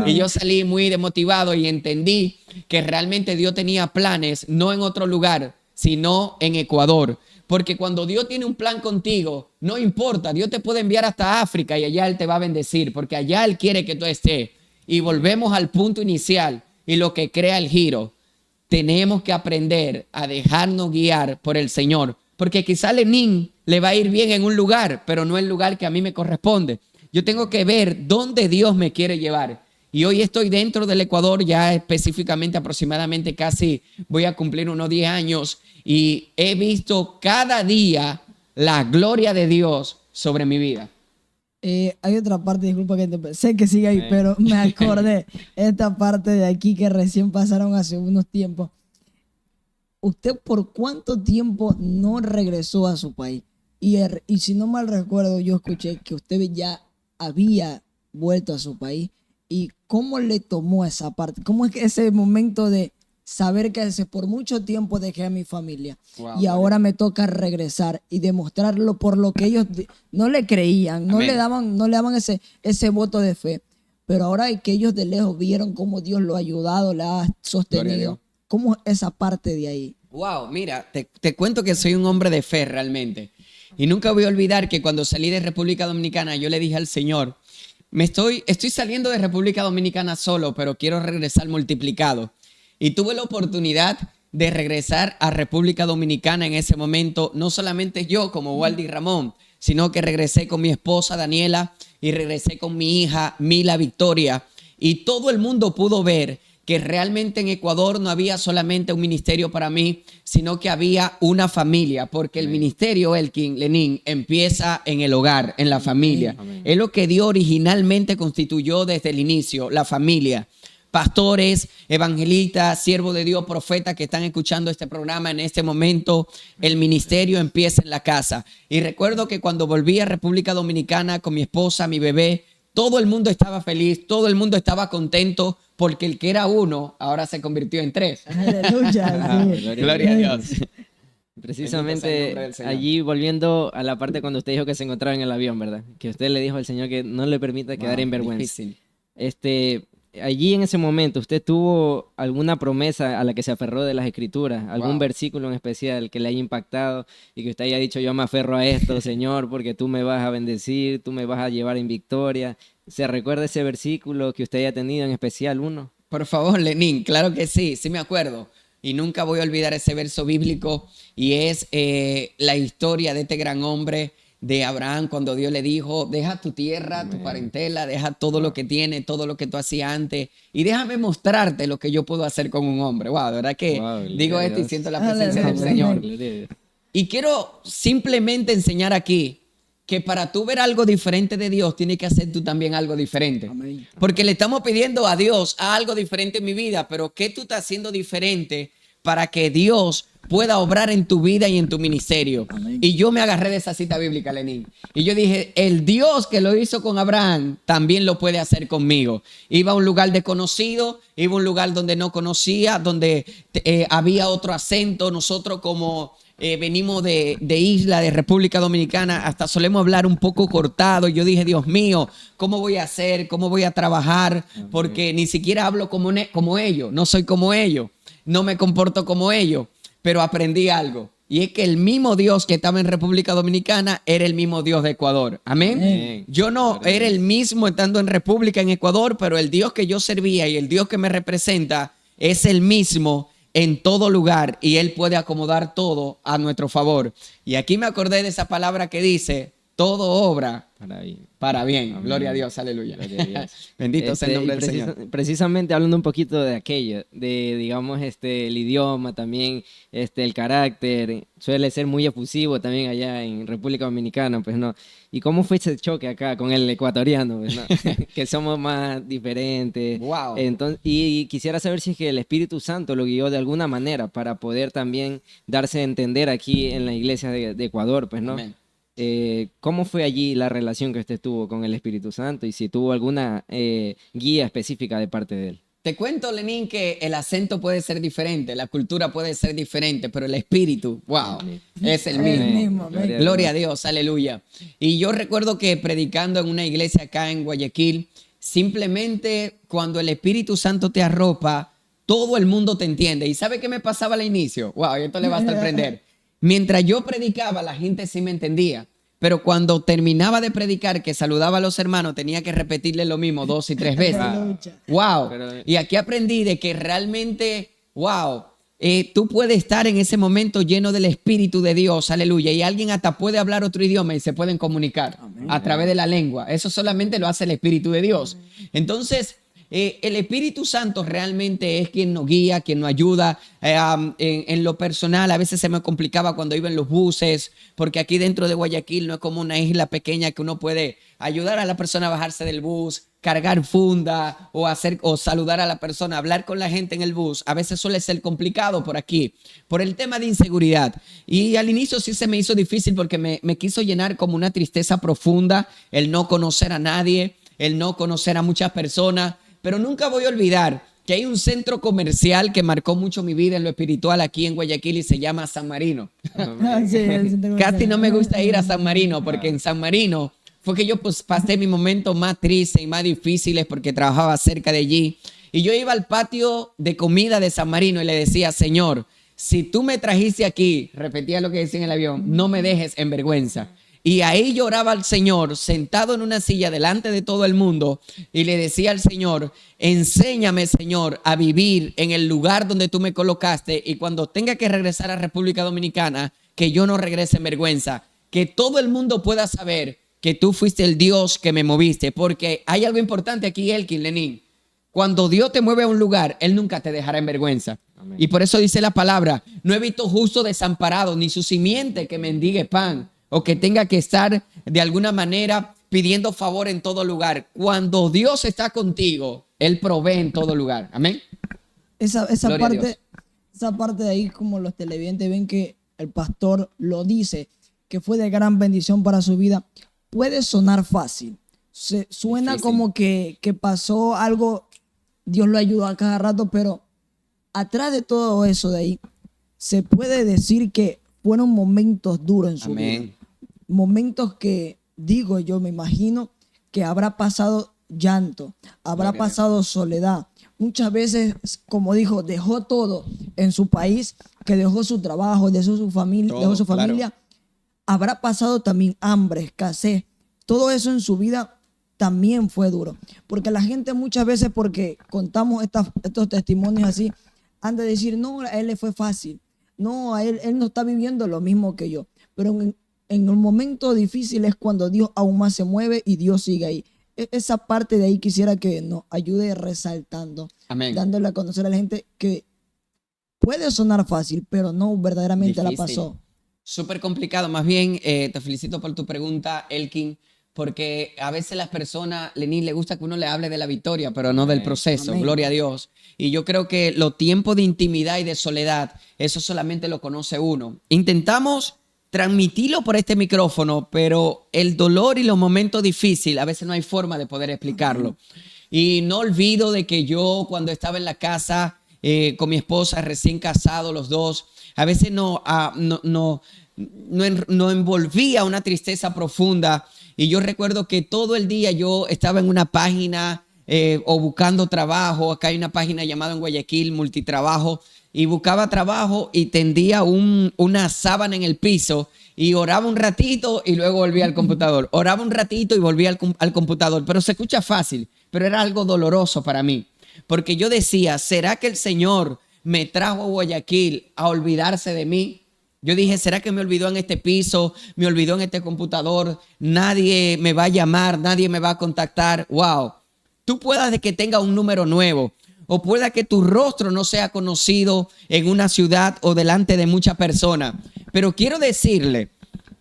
Y yo salí muy desmotivado y entendí que realmente Dios tenía planes, no en otro lugar, sino en Ecuador. Porque cuando Dios tiene un plan contigo, no importa, Dios te puede enviar hasta África y allá Él te va a bendecir, porque allá Él quiere que tú estés. Y volvemos al punto inicial y lo que crea el giro. tenemos que aprender a dejarnos guiar por el Señor. Porque quizá Lenín le va a ir bien en un lugar, pero no el lugar que a mí me corresponde. Yo tengo que ver dónde Dios me quiere llevar. Y hoy estoy dentro del Ecuador, ya específicamente aproximadamente casi voy a cumplir unos 10 años y he visto cada día la gloria de Dios sobre mi vida. Hay otra parte, disculpa que sé que sigue ahí, pero me acordé esta parte de aquí que recién pasaron hace unos tiempos. ¿Usted por cuánto tiempo no regresó a su país? Y si no mal recuerdo, yo escuché que usted ya había vuelto a su país. ¿Y cómo le tomó esa parte? ¿Cómo es que ese momento de saber que por mucho tiempo dejé a mi familia y ahora me toca regresar y demostrarlo por lo que ellos no le creían, no le daban ese voto de fe? Pero ahora que ellos de lejos vieron cómo Dios lo ha ayudado, le ha sostenido. ¿Cómo es esa parte de ahí? Wow, mira, te cuento que soy un hombre de fe realmente. Y nunca voy a olvidar que cuando salí de República Dominicana, yo le dije al Señor, estoy saliendo de República Dominicana solo, pero quiero regresar multiplicado. Y tuve la oportunidad de regresar a República Dominicana en ese momento, no solamente yo como Waldy Ramón, sino que regresé con mi esposa Daniela y regresé con mi hija Mila Victoria. Y todo el mundo pudo ver que realmente en Ecuador no había solamente un ministerio para mí, sino que había una familia, porque el ministerio Elkin Lenín empieza en el hogar, en la familia. Es lo que Dios originalmente constituyó desde el inicio, la familia. Pastores, evangelistas, siervos de Dios, profetas que están escuchando este programa en este momento, el ministerio empieza en la casa. Y recuerdo que cuando volví a República Dominicana con mi esposa, mi bebé, todo el mundo estaba feliz, todo el mundo estaba contento, porque el que era uno ahora se convirtió en 3. Aleluya. Sí. Gloria a Dios. Precisamente allí, volviendo a la parte cuando usted dijo que se encontraba en el avión, ¿verdad? Que usted le dijo al Señor que no le permita quedar en vergüenza. Difícil. Allí en ese momento, ¿usted tuvo alguna promesa a la que se aferró de las Escrituras? ¿Algún versículo en especial que le haya impactado y que usted haya dicho, yo me aferro a esto, Señor, porque tú me vas a bendecir, tú me vas a llevar en victoria? ¿Se recuerda ese versículo que usted haya tenido, en especial uno? Por favor, Lenín, claro que sí me acuerdo. Y nunca voy a olvidar ese verso bíblico y es la historia de este gran hombre de Abraham cuando Dios le dijo, deja tu tierra, tu parentela, deja todo lo que tiene, todo lo que tú hacías antes y déjame mostrarte lo que yo puedo hacer con un hombre. Wow, de verdad que digo esto y siento la presencia del Señor. Y quiero simplemente enseñar aquí que para tú ver algo diferente de Dios, tienes que hacer tú también algo diferente. Amén. Porque le estamos pidiendo a Dios algo diferente en mi vida, pero ¿qué tú estás haciendo diferente para que Dios pueda obrar en tu vida y en tu ministerio? Amén. Y yo me agarré de esa cita bíblica, Lenín. Y yo dije, el Dios que lo hizo con Abraham, también lo puede hacer conmigo. Iba a un lugar desconocido, iba a un lugar donde no conocía, donde había otro acento. Nosotros como venimos de isla, de República Dominicana, hasta solemos hablar un poco cortado. Y yo dije, Dios mío, ¿cómo voy a hacer? ¿Cómo voy a trabajar? Porque ni siquiera hablo como ellos, no soy como ellos, no me comporto como ellos. Pero aprendí algo, y es que el mismo Dios que estaba en República Dominicana era el mismo Dios de Ecuador. Amén. Amén. Yo no era el mismo estando en República, en Ecuador, pero el Dios que yo servía y el Dios que me representa es el mismo en todo lugar y Él puede acomodar todo a nuestro favor. Y aquí me acordé de esa palabra que dice, todo obra para bien. Amén. Gloria a Dios, aleluya. Gloria a Dios. Bendito sea el nombre del Señor. Precisamente hablando un poquito de aquello, de digamos el idioma también, el carácter, suele ser muy efusivo también allá en República Dominicana, pues no. ¿Y cómo fue ese choque acá con el ecuatoriano, pues, no? Que somos más diferentes? Wow. Entonces, y quisiera saber si es que el Espíritu Santo lo guió de alguna manera para poder también darse a entender aquí en la iglesia de Ecuador, pues no. Amén. ¿Cómo fue allí la relación que usted tuvo con el Espíritu Santo y si tuvo alguna guía específica de parte de él? Te cuento, Lenín, que el acento puede ser diferente, la cultura puede ser diferente, pero el espíritu, wow, es el mismo. Gloria a Dios, aleluya. Y yo recuerdo que predicando en una iglesia acá en Guayaquil, simplemente cuando el Espíritu Santo te arropa, todo el mundo te entiende. ¿Y sabe qué me pasaba al inicio? Wow, esto le va a sorprender. Mientras yo predicaba, la gente sí me entendía. Pero cuando terminaba de predicar, que saludaba a los hermanos, tenía que repetirle lo mismo 2 y 3 veces. Wow. Y aquí aprendí de que realmente, wow, tú puedes estar en ese momento lleno del Espíritu de Dios, aleluya, y alguien hasta puede hablar otro idioma y se pueden comunicar a través de la lengua. Eso solamente lo hace el Espíritu de Dios. Entonces, el Espíritu Santo realmente es quien nos guía, quien nos ayuda. En lo personal, a veces se me complicaba cuando iba en los buses, porque aquí dentro de Guayaquil no es como una isla pequeña que uno puede ayudar a la persona a bajarse del bus, cargar funda o saludar a la persona, hablar con la gente en el bus. A veces suele ser complicado por aquí, por el tema de inseguridad. Y al inicio sí se me hizo difícil porque me quiso llenar como una tristeza profunda, el no conocer a nadie, el no conocer a muchas personas. Pero nunca voy a olvidar que hay un centro comercial que marcó mucho mi vida en lo espiritual aquí en Guayaquil y se llama San Marino. Casi no me gusta ir a San Marino porque en San Marino fue que yo pues pasé mis momentos más tristes y más difíciles porque trabajaba cerca de allí. Y yo iba al patio de comida de San Marino y le decía, Señor, si tú me trajiste aquí, repetía lo que decía en el avión, no me dejes en vergüenza. Y ahí lloraba al Señor sentado en una silla delante de todo el mundo y le decía al Señor, enséñame, Señor, a vivir en el lugar donde tú me colocaste y cuando tenga que regresar a República Dominicana, que yo no regrese en vergüenza, que todo el mundo pueda saber que tú fuiste el Dios que me moviste, porque hay algo importante aquí, Elkin, Lenín. Cuando Dios te mueve a un lugar, Él nunca te dejará en vergüenza. Amén. Y por eso dice la palabra, no he visto justo desamparado, ni su simiente que mendigue pan, o que tenga que estar de alguna manera pidiendo favor en todo lugar. Cuando Dios está contigo, Él provee en todo lugar. Amén. Esa parte de ahí, como los televidentes ven que el pastor lo dice, que fue de gran bendición para su vida, puede sonar fácil. Suena difícil, como que pasó algo, Dios lo ayudó a cada rato, pero atrás de todo eso de ahí, se puede decir que fueron momentos duros en su vida. Momentos que, digo yo, me imagino que habrá pasado llanto, habrá pasado soledad. Muchas veces, como dijo, dejó todo en su país, que dejó su trabajo, dejó su familia, claro. Habrá pasado también hambre, escasez. Todo eso en su vida también fue duro. Porque la gente muchas veces, porque contamos estos testimonios así, han de decir, no, a él le fue fácil. No, a él no está viviendo lo mismo que yo. Pero en un momento difícil es cuando Dios aún más se mueve y Dios sigue ahí. Esa parte de ahí quisiera que nos ayude resaltando. Amén. Dándole a conocer a la gente que puede sonar fácil, pero no verdaderamente difícil. La pasó. Súper complicado. Más bien, te felicito por tu pregunta, Elkin, porque a veces las personas, Lenín, le gusta que uno le hable de la victoria, pero no del proceso. Amén. Gloria a Dios. Y yo creo que los tiempos de intimidad y de soledad, eso solamente lo conoce uno. Intentamos transmitirlo por este micrófono, pero el dolor y los momentos difíciles, a veces no hay forma de poder explicarlo. Y no olvido de que yo cuando estaba en la casa con mi esposa, recién casados los dos, a veces nos envolvía una tristeza profunda. Y yo recuerdo que todo el día yo estaba en una página o buscando trabajo. Acá hay una página llamada en Guayaquil, Multitrabajo, y buscaba trabajo y tendía una sábana en el piso y oraba un ratito y luego volvía al computador. Oraba un ratito y volvía al computador. Pero se escucha fácil, pero era algo doloroso para mí. Porque yo decía, ¿será que el Señor me trajo a Guayaquil a olvidarse de mí? Yo dije, ¿será que me olvidó en este piso? ¿Me olvidó en este computador? Nadie me va a llamar, nadie me va a contactar. Wow. Tú puedas de que tenga un número nuevo o pueda que tu rostro no sea conocido en una ciudad o delante de muchas personas. Pero quiero decirle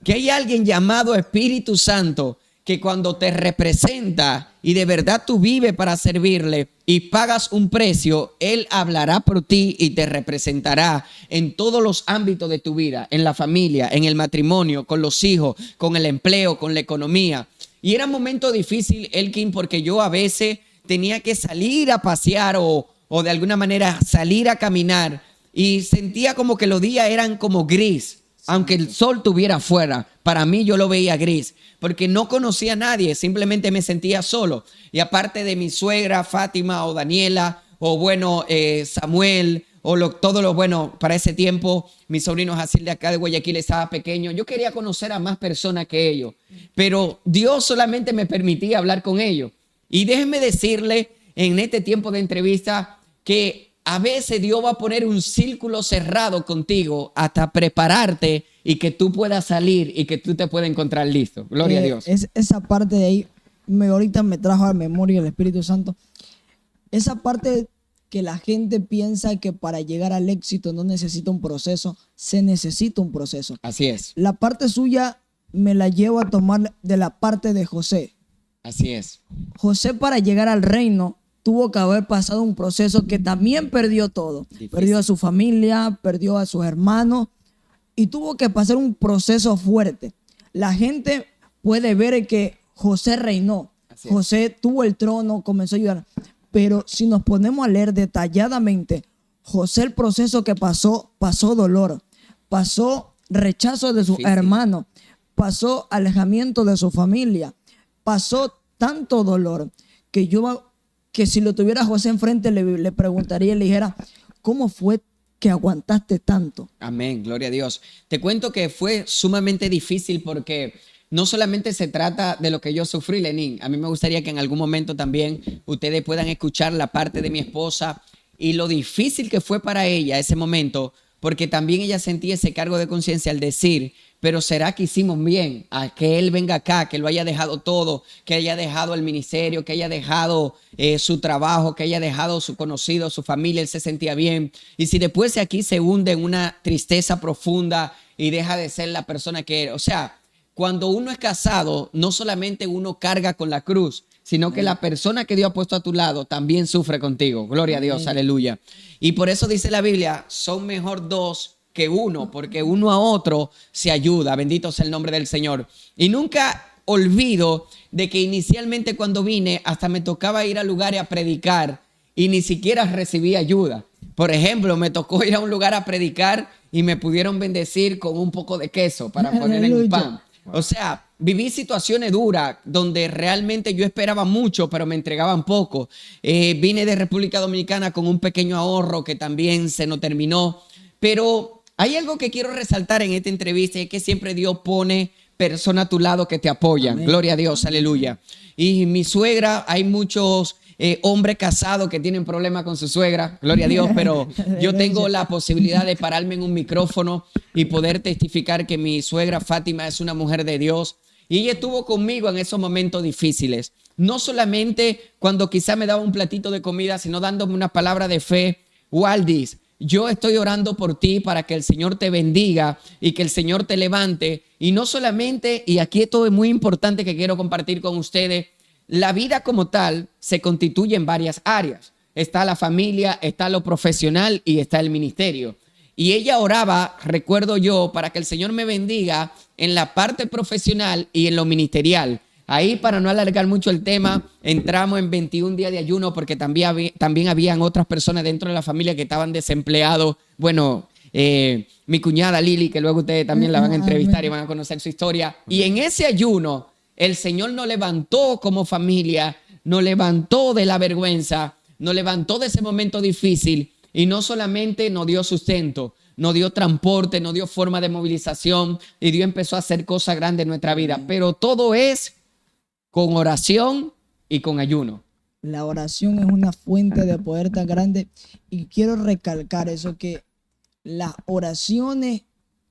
que hay alguien llamado Espíritu Santo que cuando te representa y de verdad tú vives para servirle y pagas un precio, Él hablará por ti y te representará en todos los ámbitos de tu vida, en la familia, en el matrimonio, con los hijos, con el empleo, con la economía. Y era un momento difícil, Elkin, porque yo a veces tenía que salir a pasear o de alguna manera salir a caminar y sentía como que los días eran como gris. Aunque el sol estuviera afuera, para mí yo lo veía gris, porque no conocía a nadie, simplemente me sentía solo. Y aparte de mi suegra, Fátima o Daniela, o bueno, Samuel, o todo lo bueno, para ese tiempo, mi sobrino Jacil de acá de Guayaquil estaba pequeño. Yo quería conocer a más personas que ellos, pero Dios solamente me permitía hablar con ellos. Y déjenme decirle en este tiempo de entrevista que a veces Dios va a poner un círculo cerrado contigo hasta prepararte y que tú puedas salir y que tú te puedas encontrar listo. Gloria a Dios. Esa parte de ahí, ahorita me trajo a la memoria el Espíritu Santo. Esa parte que la gente piensa que para llegar al éxito no necesita un proceso, se necesita un proceso. Así es. La parte suya me la llevo a tomar de la parte de José. Así es. José, para llegar al reino, tuvo que haber pasado un proceso que también perdió todo. Difícil. Perdió a su familia, perdió a sus hermanos y tuvo que pasar un proceso fuerte. La gente puede ver que José reinó. Así es. José tuvo el trono, comenzó a ayudar. Pero si nos ponemos a leer detalladamente, José, el proceso que pasó dolor, pasó rechazo de sus Difícil. hermanos, pasó alejamiento de su familia, pasó tanto dolor que si lo tuviera José enfrente le preguntaría y le dijera, ¿cómo fue que aguantaste tanto? Amén, gloria a Dios. Te cuento que fue sumamente difícil porque no solamente se trata de lo que yo sufrí, Lenín. A mí me gustaría que en algún momento también ustedes puedan escuchar la parte de mi esposa y lo difícil que fue para ella ese momento, porque también ella sentía ese cargo de conciencia al decir, pero ¿será que hicimos bien a que él venga acá, que lo haya dejado todo, que haya dejado el ministerio, que haya dejado su trabajo, que haya dejado su conocido, su familia? Él se sentía bien. Y si después de aquí se hunde en una tristeza profunda y deja de ser la persona que era. O sea, cuando uno es casado, no solamente uno carga con la cruz, sino que la persona que Dios ha puesto a tu lado también sufre contigo. Gloria a Dios, aleluya. Y por eso dice la Biblia, son mejor dos que uno, porque uno a otro se ayuda. Bendito sea el nombre del Señor. Y nunca olvido de que inicialmente cuando vine, hasta me tocaba ir a lugares a predicar y ni siquiera recibí ayuda. Por ejemplo, me tocó ir a un lugar a predicar y me pudieron bendecir con un poco de queso para poner en un pan. O sea, viví situaciones duras donde realmente yo esperaba mucho, pero me entregaban poco. Vine de República Dominicana con un pequeño ahorro que también se nos terminó. Pero hay algo que quiero resaltar en esta entrevista, y es que siempre Dios pone personas a tu lado que te apoyan. Amén. Gloria a Dios, aleluya. Y mi suegra, hay muchos hombres casados que tienen problemas con su suegra, gloria a Dios, pero yo tengo la posibilidad de pararme en un micrófono y poder testificar que mi suegra Fátima es una mujer de Dios. Y ella estuvo conmigo en esos momentos difíciles. No solamente cuando quizá me daba un platito de comida, sino dándome una palabra de fe. Waldis, yo estoy orando por ti para que el Señor te bendiga y que el Señor te levante. Y no solamente, y aquí esto es muy importante que quiero compartir con ustedes, la vida como tal se constituye en varias áreas. Está la familia, está lo profesional y está el ministerio. Y ella oraba, recuerdo yo, para que el Señor me bendiga en la parte profesional y en lo ministerial. Ahí, para no alargar mucho el tema, entramos en 21 días de ayuno porque también habían otras personas dentro de la familia que estaban desempleados. Bueno, mi cuñada Lili, que luego ustedes también la van a entrevistar y van a conocer su historia. Y en ese ayuno, el Señor nos levantó como familia, nos levantó de la vergüenza, nos levantó de ese momento difícil y no solamente nos dio sustento, nos dio transporte, nos dio forma de movilización y Dios empezó a hacer cosas grandes en nuestra vida. Pero todo es con oración y con ayuno. La oración es una fuente de poder tan grande y quiero recalcar eso, que las oraciones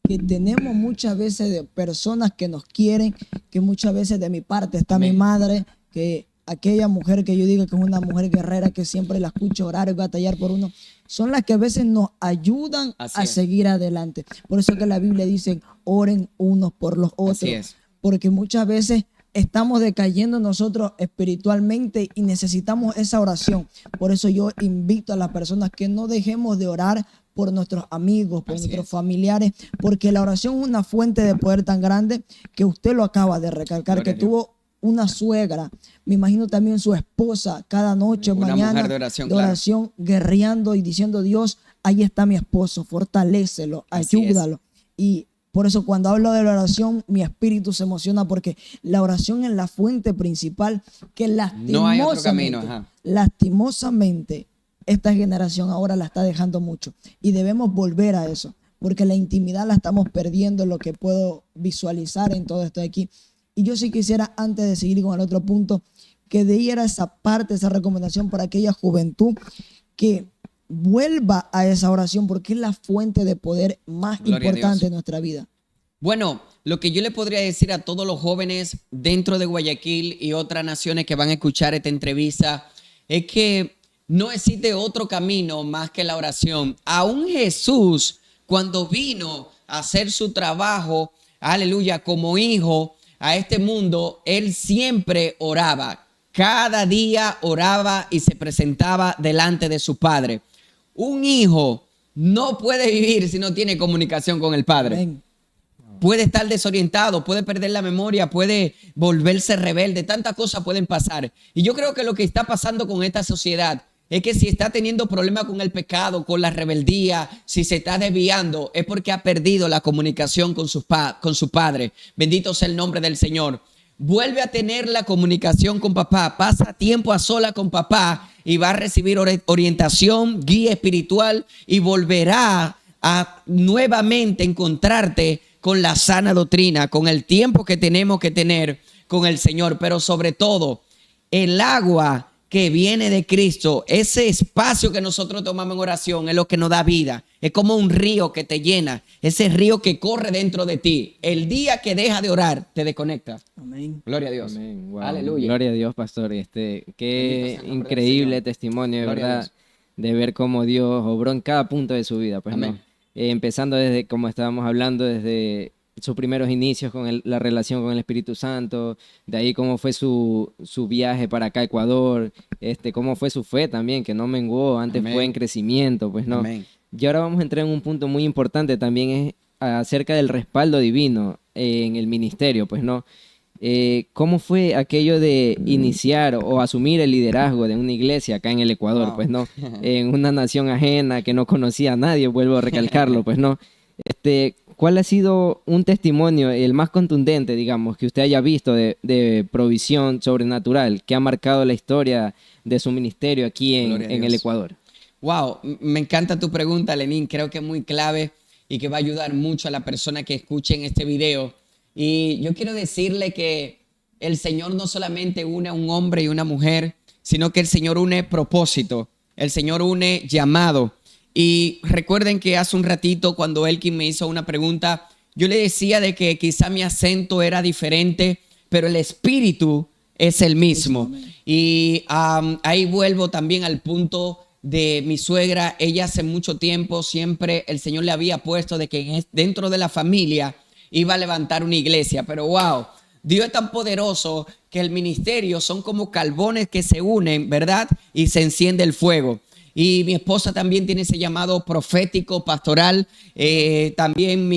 que tenemos muchas veces de personas que nos quieren, que muchas veces de mi parte está Amén. Mi madre, que aquella mujer que yo digo que es una mujer guerrera, que siempre la escucho orar y batallar por uno, son las que a veces nos ayudan a seguir adelante. Por eso que la Biblia dice, oren unos por los otros. Así es. Porque muchas veces estamos decayendo nosotros espiritualmente y necesitamos esa oración. Por eso yo invito a las personas que no dejemos de orar por nuestros amigos, por nuestros familiares, porque la oración es una fuente de poder tan grande que usted lo acaba de recalcar, que tuvo una suegra, me imagino también su esposa, cada noche, una mañana, mujer de oración guerreando y diciendo, Dios, ahí está mi esposo, fortalécelo, ayúdalo. Y por eso cuando hablo de la oración, mi espíritu se emociona porque la oración es la fuente principal que lastimosamente, no hay otro camino, lastimosamente, esta generación ahora la está dejando mucho y debemos volver a eso porque la intimidad la estamos perdiendo, lo que puedo visualizar en todo esto de aquí. Y yo sí quisiera, antes de seguir con el otro punto, que diera esa parte, esa recomendación para aquella juventud que vuelva a esa oración porque es la fuente de poder más Gloria a importante Dios. en nuestra vida. Bueno, lo que yo le podría decir a todos los jóvenes dentro de Guayaquil y otras naciones que van a escuchar esta entrevista es que no existe otro camino más que la oración. Aún Jesús, cuando vino a hacer su trabajo, aleluya, como hijo a este mundo, él siempre oraba. Cada día oraba y se presentaba delante de su padre. Un hijo no puede vivir si no tiene comunicación con el padre. Amén. Puede estar desorientado, puede perder la memoria, puede volverse rebelde, tantas cosas pueden pasar. Y yo creo que lo que está pasando con esta sociedad es que si está teniendo problemas con el pecado, con la rebeldía, si se está desviando, es porque ha perdido la comunicación con su padre. Bendito sea el nombre del Señor. Vuelve a tener la comunicación con papá, pasa tiempo a sola con papá y va a recibir orientación, guía espiritual y volverá a nuevamente encontrarte con la sana doctrina, con el tiempo que tenemos que tener con el Señor, pero sobre todo el agua que viene de Cristo, ese espacio que nosotros tomamos en oración es lo que nos da vida. Es como un río que te llena, ese río que corre dentro de ti. El día que deja de orar, te desconecta. Amén. Gloria a Dios. Amén. Wow. Aleluya. Gloria a Dios, pastor. Bendito Qué sea el nombre del increíble Señor. testimonio, de Gloria a verdad, Dios. de ver cómo Dios obró en cada punto de su vida. Pues, Amén. ¿no? Empezando desde, como estábamos hablando, desde sus primeros inicios con la relación con el Espíritu Santo, de ahí cómo fue su viaje para acá a Ecuador, cómo fue su fe también, que no menguó, antes Amén. fue en crecimiento, pues no. Amén. Y ahora vamos a entrar en un punto muy importante también, es acerca del respaldo divino en el ministerio, pues no. ¿Cómo fue aquello de iniciar o asumir el liderazgo de una iglesia acá en el Ecuador, Wow. pues no? En una nación ajena que no conocía a nadie, vuelvo a recalcarlo, pues no. ¿Cuál ha sido un testimonio, el más contundente, digamos, que usted haya visto de provisión sobrenatural que ha marcado la historia de su ministerio aquí Gloria a en el Dios. Ecuador? Wow, me encanta tu pregunta, Lenín. Creo que es muy clave y que va a ayudar mucho a la persona que escuchen este video. Y yo quiero decirle que el Señor no solamente une a un hombre y una mujer, sino que el Señor une propósito, el Señor une llamado. Y recuerden que hace un ratito cuando Elkin me hizo una pregunta, yo le decía de que quizá mi acento era diferente, pero el espíritu es el mismo. Y ahí vuelvo también al punto de mi suegra. Ella hace mucho tiempo siempre el Señor le había puesto de que dentro de la familia iba a levantar una iglesia, pero wow, Dios es tan poderoso que el ministerio son como carbones que se unen, ¿verdad? Y se enciende el fuego. Y mi esposa también tiene ese llamado profético, pastoral. También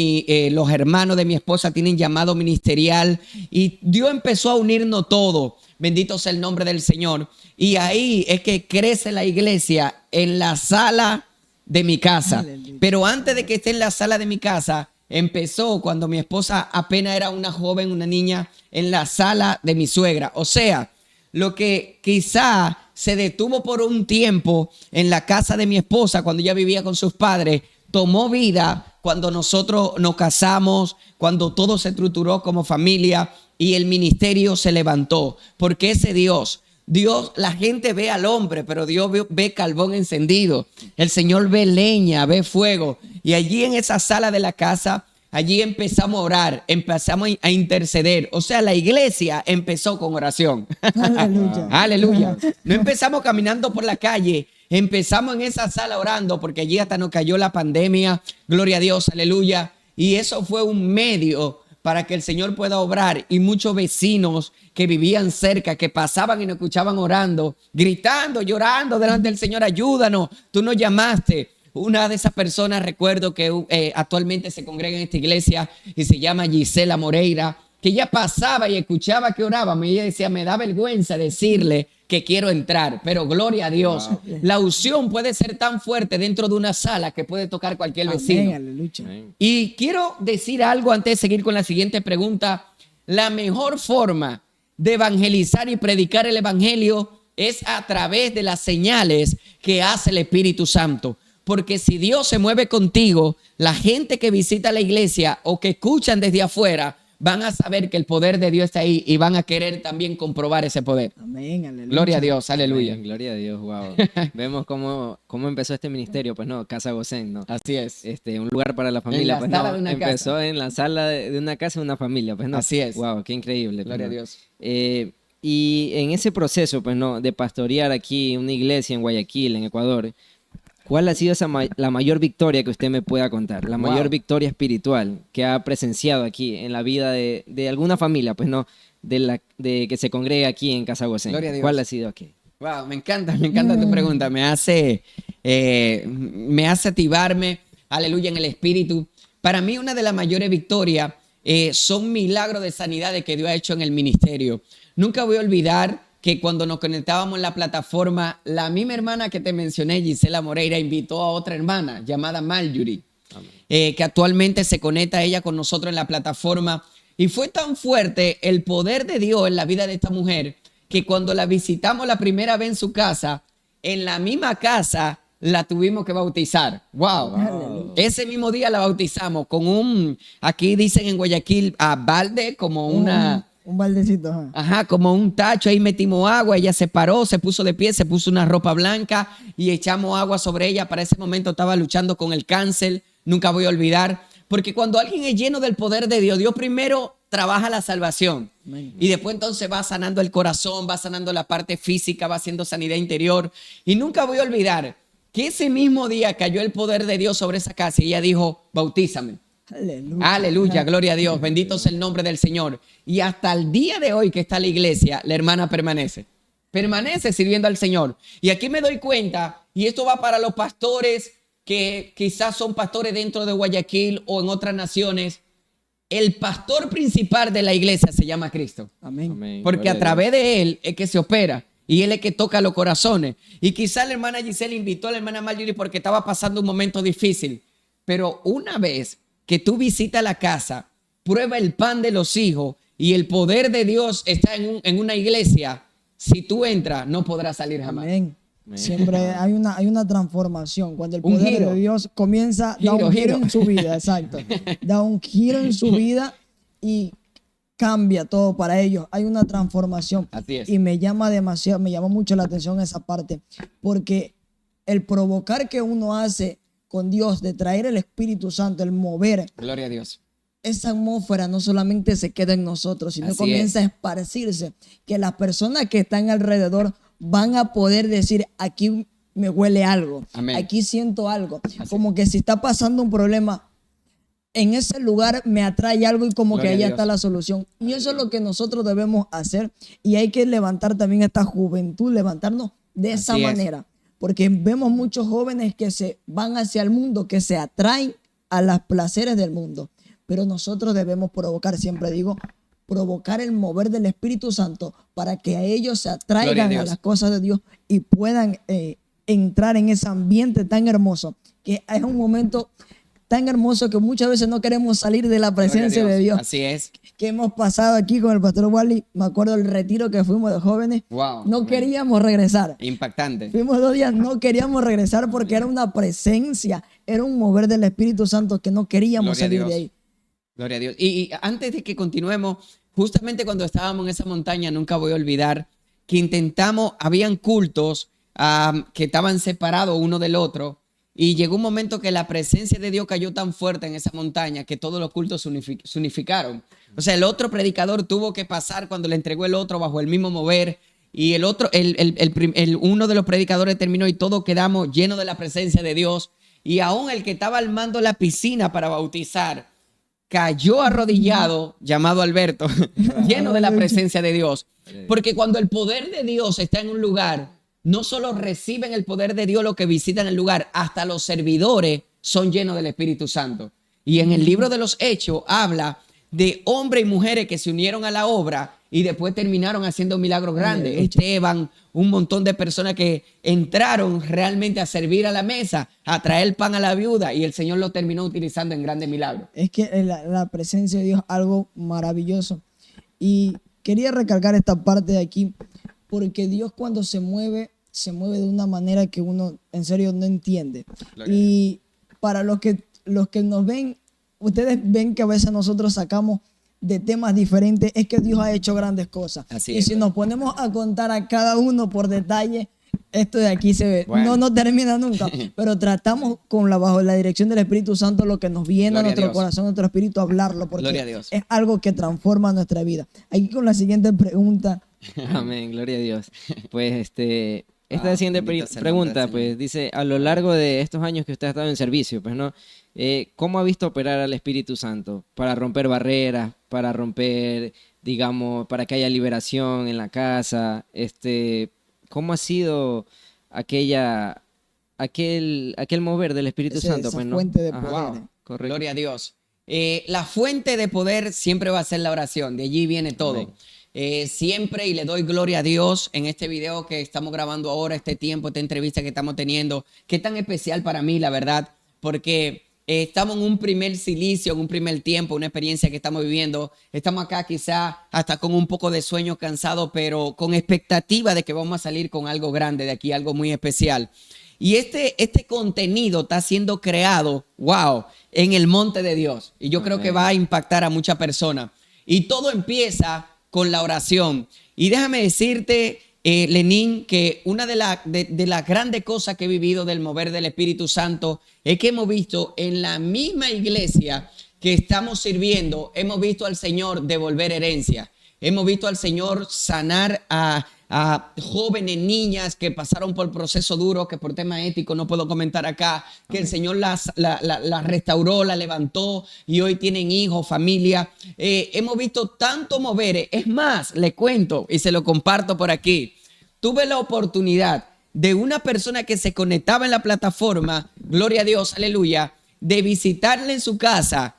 los hermanos de mi esposa tienen llamado ministerial. Y Dios empezó a unirnos todo. Bendito sea el nombre del Señor. Y ahí es que crece la iglesia en la sala de mi casa. Aleluya. Pero antes de que esté en la sala de mi casa, empezó cuando mi esposa apenas era una joven, una niña, en la sala de mi suegra. O sea, lo que quizá se detuvo por un tiempo en la casa de mi esposa cuando ella vivía con sus padres, tomó vida cuando nosotros nos casamos, cuando todo se estructuró como familia y el ministerio se levantó. Porque ese Dios, la gente ve al hombre, pero Dios ve carbón encendido. El Señor ve leña, ve fuego. Y allí en esa sala de la casa, allí empezamos a orar, empezamos a interceder. O sea, la iglesia empezó con oración. Aleluya. Aleluya. No empezamos caminando por la calle, empezamos en esa sala orando porque allí hasta nos cayó la pandemia. Gloria a Dios, aleluya. Y eso fue un medio para que el Señor pueda obrar. Y muchos vecinos que vivían cerca, que pasaban y nos escuchaban orando, gritando, llorando delante del Señor, ayúdanos, tú nos llamaste. Una de esas personas, recuerdo que actualmente se congrega en esta iglesia y se llama Gisela Moreira, que ella pasaba y escuchaba que orábamos y ella decía, me da vergüenza decirle que quiero entrar, pero gloria a Dios. Wow. La unción puede ser tan fuerte dentro de una sala que puede tocar cualquier vecino. Amén, aleluya. Y quiero decir algo antes de seguir con la siguiente pregunta. La mejor forma de evangelizar y predicar el evangelio es a través de las señales que hace el Espíritu Santo. Porque si Dios se mueve contigo, la gente que visita la iglesia o que escuchan desde afuera van a saber que el poder de Dios está ahí y van a querer también comprobar ese poder. Amén, aleluya. Gloria a Dios, aleluya. Amén, gloria a Dios, wow. Vemos cómo empezó este ministerio, pues no, Casa Gosén, ¿no? Así es. Un lugar para la familia, la pues sala no, de una empezó casa. en la sala de una casa de una familia, pues no. Así es. Wow, qué increíble. Gloria a pues, ¿no? Dios. Y en ese proceso, pues no, de pastorear aquí una iglesia en Guayaquil, en Ecuador, ¿cuál ha sido la mayor victoria que usted me pueda contar? La mayor Wow. victoria espiritual que ha presenciado aquí en la vida de alguna familia, pues no, de que se congrega aquí en Casa Gosén. Gloria a Dios. ¿Cuál ha sido aquí? Wow, me encanta tu pregunta. Me hace activarme, aleluya, en el espíritu. Para mí, una de las mayores victorias son milagros de sanidades que Dios ha hecho en el ministerio. Nunca voy a olvidar que cuando nos conectábamos en la plataforma, la misma hermana que te mencioné, Gisela Moreira, invitó a otra hermana llamada Marjorie, que actualmente se conecta ella con nosotros en la plataforma. Y fue tan fuerte el poder de Dios en la vida de esta mujer que cuando la visitamos la primera vez en su casa, en la misma casa la tuvimos que bautizar. Wow. Ese mismo día la bautizamos con aquí dicen en Guayaquil, a balde, como una... Un baldecito, ajá. Ajá, como un tacho, ahí metimos agua, ella se paró, se puso de pie, se puso una ropa blanca y echamos agua sobre ella. Para ese momento estaba luchando con el cáncer, nunca voy a olvidar, porque cuando alguien es lleno del poder de Dios, Dios primero trabaja la salvación. Amén. Y después entonces va sanando el corazón, va sanando la parte física, va haciendo sanidad interior. Y nunca voy a olvidar que ese mismo día cayó el poder de Dios sobre esa casa y ella dijo, bautízame. Aleluya. Aleluya, gloria a Dios, bendito sea el nombre del Señor. Y hasta el día de hoy que está la iglesia, la hermana permanece sirviendo al Señor. Y aquí me doy cuenta, y esto va para los pastores que quizás son pastores dentro de Guayaquil o en otras naciones. El pastor principal de la iglesia se llama Cristo. Amén. Amén. Porque Gloria a través de él es que se opera. Y él es que toca los corazones. Y quizá la hermana Giselle invitó a la hermana Marjorie porque estaba pasando un momento difícil. Pero una vez que tú visitas la casa, prueba el pan de los hijos y el poder de Dios está en una iglesia, si tú entras, no podrás salir jamás. Amén. Amén. Siempre hay una transformación. Cuando el Un poder giro. de Dios comienza, da un giro en su vida, exacto. Da un giro en su vida y cambia todo para ellos. Hay una transformación. Así es. Y me llama mucho la atención esa parte, porque el provocar que uno hace con Dios, de traer el Espíritu Santo, el mover, Gloria a Dios. esa atmósfera no solamente se queda en nosotros, sino Así comienza a esparcirse, que las personas que están alrededor van a poder decir, aquí me huele algo, Amén. aquí siento algo, Así. como que si está pasando un problema, en ese lugar me atrae algo y como Gloria que a allá Dios. está la solución. Y eso es lo que nosotros debemos hacer y hay que levantar también esta juventud, levantarnos de esa Así es. manera. Porque vemos muchos jóvenes que se van hacia el mundo, que se atraen a los placeres del mundo. Pero nosotros debemos provocar, siempre digo, provocar el mover del Espíritu Santo para que a ellos se Gloria a atraigan a Dios. las cosas de Dios y puedan entrar en ese ambiente tan hermoso, que es un momento tan hermoso que muchas veces no queremos salir de la presencia Gloria a de Dios. Así es. Que hemos pasado aquí con el pastor Wally, me acuerdo del retiro que fuimos de jóvenes, Wow. no Amén. queríamos regresar. Impactante. Fuimos 2 días, no queríamos regresar porque era una presencia, era un mover del Espíritu Santo que no queríamos Gloria a salir Dios. de ahí. Gloria a Dios. Y antes de que continuemos, justamente cuando estábamos en esa montaña, nunca voy a olvidar que intentamos, habían cultos que estaban separados uno del otro. Y llegó un momento que la presencia de Dios cayó tan fuerte en esa montaña que todos los cultos se unificaron. O sea, el otro predicador tuvo que pasar cuando le entregó el otro bajo el mismo mover. Y el otro, uno de los predicadores terminó y todos quedamos llenos de la presencia de Dios. Y aún el que estaba armando la piscina para bautizar cayó arrodillado, llamado Alberto, lleno de la presencia de Dios. Porque cuando el poder de Dios está en un lugar, no solo reciben el poder de Dios los que visitan el lugar, hasta los servidores son llenos del Espíritu Santo. Y en el libro de los Hechos habla de hombres y mujeres que se unieron a la obra y después terminaron haciendo milagros grandes. Esteban, un montón de personas que entraron realmente a servir a la mesa, a traer pan a la viuda, y el Señor lo terminó utilizando en grandes milagros. Es que la presencia de Dios es algo maravilloso. Y quería recalcar esta parte de aquí, porque Dios cuando se mueve de una manera que uno en serio no entiende. Gloria Y para los que nos ven, ustedes ven que a veces nosotros sacamos de temas diferentes, es que Dios ha hecho grandes cosas. Así y es. si nos ponemos a contar a cada uno por detalle, esto de aquí se ve, Bueno. no termina nunca, pero tratamos bajo la dirección del Espíritu Santo lo que nos viene Gloria a a nuestro Dios. corazón, a nuestro espíritu, hablarlo, porque Gloria a Dios. es algo que transforma nuestra vida. Aquí con la siguiente pregunta. Amén, gloria a Dios. Pues esta Wow, siguiente bendito sea el nombre del pregunta, Señor. pues dice, a lo largo de estos años que usted ha estado en servicio, pues no, ¿cómo ha visto operar al Espíritu Santo para romper barreras, para romper, digamos, para que haya liberación en la casa? ¿Cómo ha sido aquel mover del Espíritu Santo? Esa Pues no. fuente de Ajá, poder. Wow. correcto. Gloria a Dios. La fuente de poder siempre va a ser la oración. De allí viene todo. Amén. Siempre, y le doy gloria a Dios en este video que estamos grabando ahora, este tiempo, esta entrevista que estamos teniendo, que es tan especial para mí, la verdad, porque estamos en un primer silicio, en un primer tiempo, una experiencia que estamos viviendo. Estamos acá quizá hasta con un poco de sueño, cansado, pero con expectativa de que vamos a salir con algo grande de aquí, algo muy especial. Y este contenido está siendo creado, wow, en el monte de Dios. Y yo creo que Amén. va a impactar a muchas personas. Y todo empieza con la oración. Y déjame decirte, Lenín, que una de las grandes cosas que he vivido del mover del Espíritu Santo es que hemos visto en la misma iglesia que estamos sirviendo, hemos visto al Señor devolver herencia. Hemos visto al Señor sanar a jóvenes, niñas que pasaron por proceso duro, que por tema ético no puedo comentar acá, que el Señor las restauró, las levantó y hoy tienen hijos, familia. Hemos visto tanto mover. Es más, le cuento y se lo comparto por aquí. Tuve la oportunidad de una persona que se conectaba en la plataforma, gloria a Dios, aleluya, de visitarle en su casa,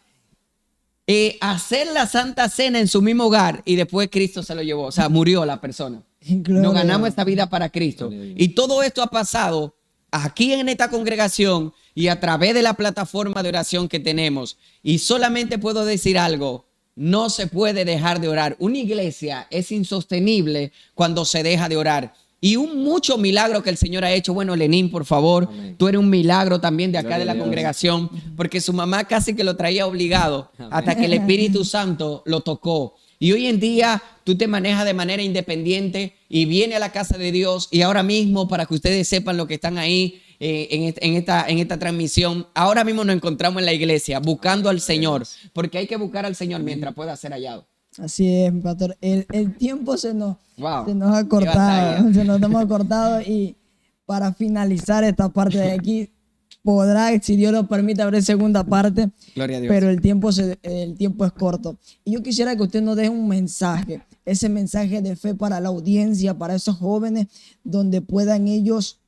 hacer la Santa Cena en su mismo hogar y después Cristo se lo llevó, o sea, murió la persona. Gloria Nos a ganamos Dios. esta vida para Cristo. Gloria a Dios. Y todo esto ha pasado aquí en esta congregación y a través de la plataforma de oración que tenemos. Y solamente puedo decir algo, no se puede dejar de orar. Una iglesia es insostenible cuando se deja de orar. Y mucho milagro que el Señor ha hecho. Bueno, Lenín, por favor, Amén. tú eres un milagro también de acá Gloria de la a Dios. congregación, porque su mamá casi que lo traía obligado Amén. hasta que el Espíritu Santo lo tocó. Y hoy en día tú te manejas de manera independiente y viene a la casa de Dios. Y ahora mismo, para que ustedes sepan lo que están ahí en esta transmisión, ahora mismo nos encontramos en la iglesia buscando al Señor, porque hay que buscar al Señor mientras pueda ser hallado. Así es, mi pastor. El tiempo se nos Wow. ha Qué cortado, batalla. se nos hemos cortado y para finalizar esta parte de aquí, podrá, si Dios lo permite, haber segunda parte, Gloria a Dios. pero el tiempo es corto. Y yo quisiera que usted nos deje un mensaje, ese mensaje de fe para la audiencia, para esos jóvenes, donde puedan ellos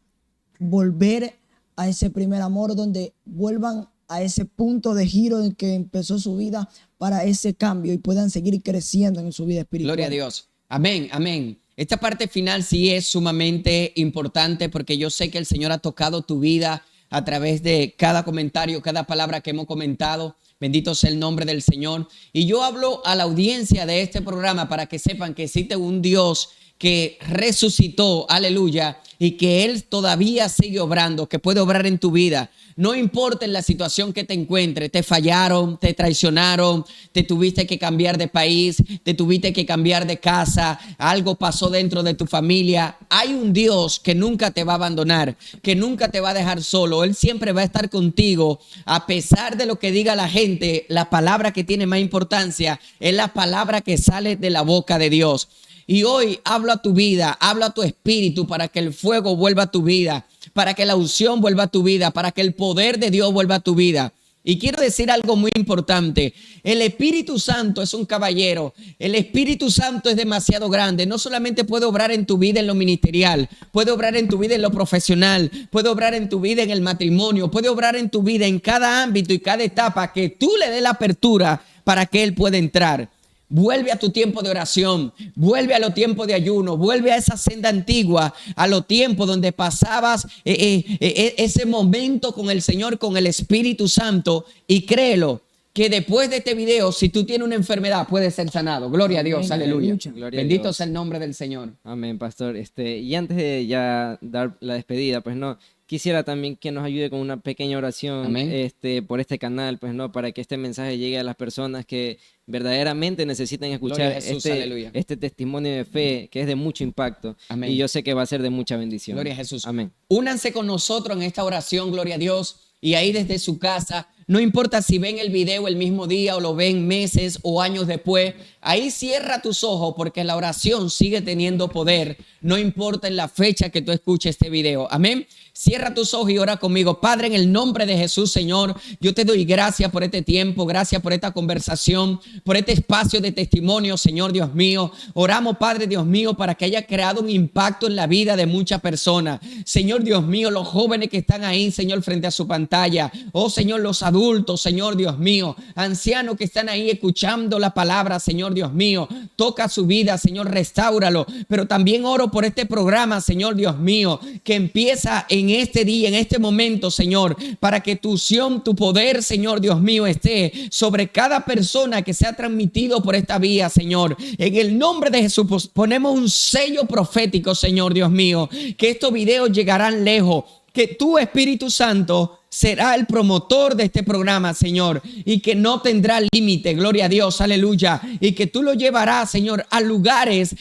volver a ese primer amor, donde vuelvan a ese punto de giro en que empezó su vida para ese cambio y puedan seguir creciendo en su vida espiritual. Gloria a Dios. Amén, amén. Esta parte final sí es sumamente importante porque yo sé que el Señor ha tocado tu vida a través de cada comentario, cada palabra que hemos comentado. Bendito sea el nombre del Señor. Y yo hablo a la audiencia de este programa para que sepan que existe un Dios que resucitó, aleluya, y que Él todavía sigue obrando, que puede obrar en tu vida. No importa en la situación que te encuentres, te fallaron, te traicionaron, te tuviste que cambiar de país, te tuviste que cambiar de casa, algo pasó dentro de tu familia. Hay un Dios que nunca te va a abandonar, que nunca te va a dejar solo. Él siempre va a estar contigo, a pesar de lo que diga la gente. La palabra que tiene más importancia es la palabra que sale de la boca de Dios. Y hoy hablo a tu vida, hablo a tu espíritu para que el fuego vuelva a tu vida, para que la unción vuelva a tu vida, para que el poder de Dios vuelva a tu vida. Y quiero decir algo muy importante. El Espíritu Santo es un caballero. El Espíritu Santo es demasiado grande. No solamente puede obrar en tu vida en lo ministerial, puede obrar en tu vida en lo profesional, puede obrar en tu vida en el matrimonio, puede obrar en tu vida en cada ámbito y cada etapa que tú le des la apertura para que Él pueda entrar. Vuelve a tu tiempo de oración, vuelve a los tiempos de ayuno, vuelve a esa senda antigua, a los tiempos donde pasabas ese momento con el Señor, con el Espíritu Santo, y créelo que después de este video, si tú tienes una enfermedad, puedes ser sanado. Gloria a Dios, Amén, aleluya. aleluya. Gloria a Bendito Dios. sea el nombre del Señor. Amén, pastor. Y antes de ya dar la despedida, pues no, quisiera también que nos ayude con una pequeña oración Amén. por este canal, pues no, para que este mensaje llegue a las personas que verdaderamente necesitan Gloria a escuchar Jesús, aleluya. este testimonio de fe que es de mucho impacto. Amén. Y yo sé que va a ser de mucha bendición. Gloria a Jesús. Amén. Únanse con nosotros en esta oración, gloria a Dios. Y ahí desde su casa, no importa si ven el video el mismo día o lo ven meses o años después, ahí cierra tus ojos porque la oración sigue teniendo poder, no importa en la fecha que tú escuches este video. Amén. Cierra tus ojos y ora conmigo. Padre, en el nombre de Jesús, Señor, yo te doy gracias por este tiempo, gracias por esta conversación, por este espacio de testimonio, Señor Dios mío. Oramos, Padre Dios mío, para que haya creado un impacto en la vida de muchas personas. Señor Dios mío, los jóvenes que están ahí, Señor, frente a su pantalla. Oh, Señor, los adultos, Señor Dios mío. Ancianos que están ahí escuchando la palabra, Señor Dios mío. Toca su vida, Señor, restáuralo. Pero también oro por este programa, Señor Dios mío, que empieza en este día, en este momento, Señor, para que tu unción, tu poder, Señor Dios mío, esté sobre cada persona que sea transmitido por esta vía, Señor. En el nombre de Jesús ponemos un sello profético, Señor Dios mío, que estos videos llegarán lejos, que tu Espíritu Santo será el promotor de este programa, Señor, y que no tendrá límite, gloria a Dios, aleluya, y que tú lo llevarás, Señor, a lugares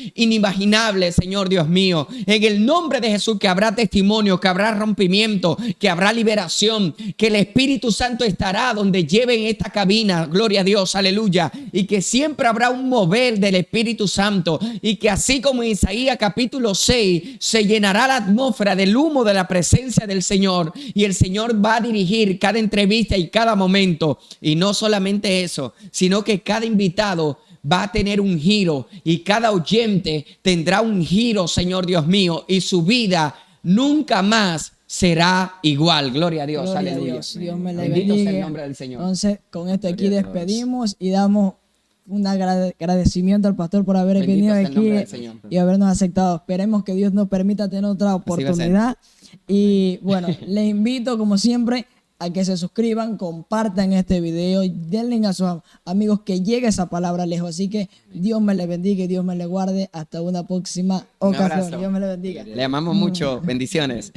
inimaginables, Señor Dios mío, en el nombre de Jesús, que habrá testimonio, que habrá rompimiento, que habrá liberación, que el Espíritu Santo estará donde lleven esta cabina, gloria a Dios, aleluya, y que siempre habrá un mover del Espíritu Santo, y que así como en Isaías capítulo 6, se llenará la atmósfera del humo de la presencia del Señor, y el Señor va a dirigir cada entrevista y cada momento. Y no solamente eso, sino que cada invitado va a tener un giro y cada oyente tendrá un giro, Señor Dios mío, y su vida nunca más será igual. Gloria a Dios, Gloria a aleluya. Dios. Dios me le Bendito sea el bendiga. nombre del Señor. Entonces, con esto aquí Gloria a Dios. despedimos y damos un agradecimiento al pastor por haber Bendito venido sea el nombre del aquí Señor. y habernos aceptado. Esperemos que Dios nos permita tener otra va a ser. oportunidad. Y bueno, les invito como siempre a que se suscriban, compartan este video y denle a sus amigos que llegue esa palabra lejos. Así que Dios me le bendiga y Dios me le guarde. Hasta una próxima Un ocasión. abrazo. Dios me le bendiga. Le amamos mucho. Bendiciones.